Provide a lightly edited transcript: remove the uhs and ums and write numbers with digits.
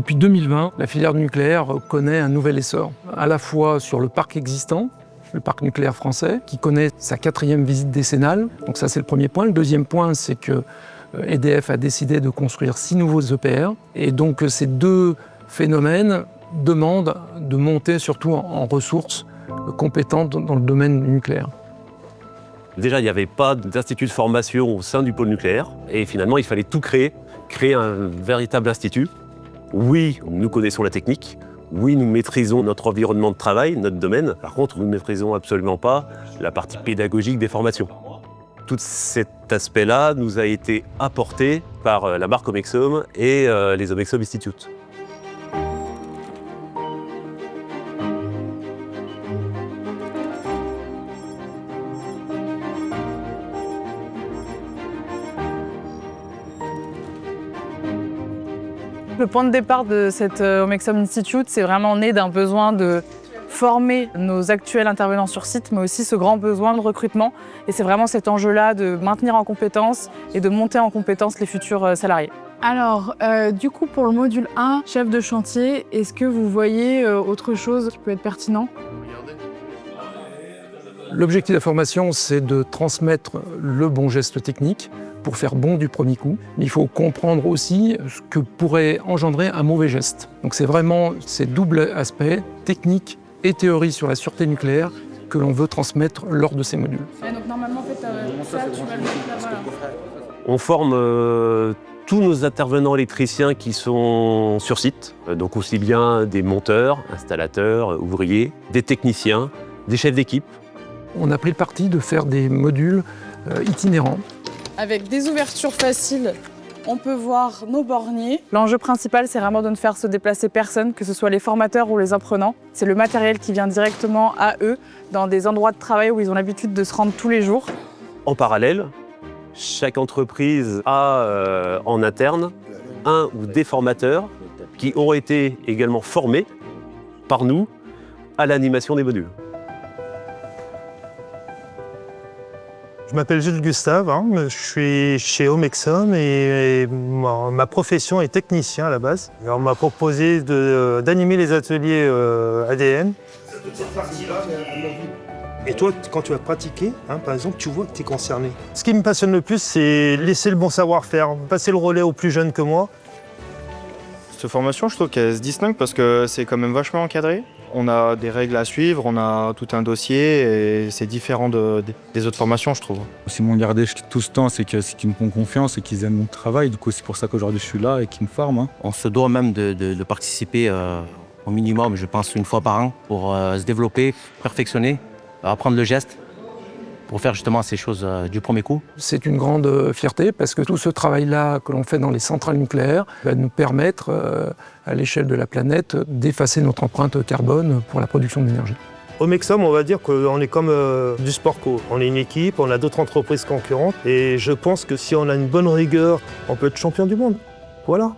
Depuis 2020, la filière du nucléaire connaît un nouvel essor, à la fois sur le parc existant, le parc nucléaire français, qui connaît sa 4e visite décennale. Donc ça, c'est le premier point. Le deuxième point, c'est que EDF a décidé de construire 6 nouveaux EPR. Et donc ces deux phénomènes demandent de monter surtout en ressources compétentes dans le domaine nucléaire. Déjà, il n'y avait pas d'institut de formation au sein du pôle nucléaire. Et finalement, il fallait tout créer un véritable institut. Oui, nous connaissons la technique. Oui, nous maîtrisons notre environnement de travail, notre domaine. Par contre, nous ne maîtrisons absolument pas la partie pédagogique des formations. Tout cet aspect-là nous a été apporté par la marque Omexom et les Omexom Institute. Le point de départ de cet Omexom Institute, c'est vraiment né d'un besoin de former nos actuels intervenants sur site, mais aussi ce grand besoin de recrutement. Et c'est vraiment cet enjeu-là de maintenir en compétences et de monter en compétences les futurs salariés. Alors, du coup, pour le module 1, chef de chantier, est-ce que vous voyez autre chose qui peut être pertinent ? L'objectif de la formation, c'est de transmettre le bon geste technique pour faire bon du premier coup. Mais il faut comprendre aussi ce que pourrait engendrer un mauvais geste. Donc c'est vraiment ces doubles aspects, technique et théorie sur la sûreté nucléaire, que l'on veut transmettre lors de ces modules. Et donc normalement, en fait, ça, tu vas le mettre là-bas. On forme tous nos intervenants électriciens qui sont sur site, donc aussi bien des monteurs, installateurs, ouvriers, des techniciens, des chefs d'équipe. On a pris le parti de faire des modules itinérants. Avec des ouvertures faciles, on peut voir nos borniers. L'enjeu principal, c'est vraiment de ne faire se déplacer personne, que ce soit les formateurs ou les apprenants. C'est le matériel qui vient directement à eux, dans des endroits de travail où ils ont l'habitude de se rendre tous les jours. En parallèle, chaque entreprise a en interne un ou des formateurs qui ont été également formés par nous à l'animation des modules. Je m'appelle Jules Gustave, je suis chez Omexom et ma profession est technicien à la base. On m'a proposé d'animer les ateliers ADN. Et toi, quand tu vas pratiquer, par exemple, tu vois que tu es concerné. Ce qui me passionne le plus, c'est laisser le bon savoir-faire, passer le relais aux plus jeunes que moi. Cette formation, je trouve qu'elle se distingue parce que c'est quand même vachement encadré. On a des règles à suivre, on a tout un dossier et c'est différent des autres formations, je trouve. Si m'ont gardé tout ce temps, c'est qu'ils me font confiance et qu'ils aiment mon travail. Du coup, c'est pour ça qu'aujourd'hui je suis là et qu'ils me forment. On se doit même de participer au minimum, je pense, une fois par an pour se développer, perfectionner, apprendre le geste pour faire justement ces choses du premier coup. C'est une grande fierté parce que tout ce travail-là que l'on fait dans les centrales nucléaires va nous permettre, à l'échelle de la planète, d'effacer notre empreinte carbone pour la production d'énergie. Omexom, on va dire qu'on est comme du sport co. On est une équipe, on a d'autres entreprises concurrentes et je pense que si on a une bonne rigueur, on peut être champion du monde. Voilà.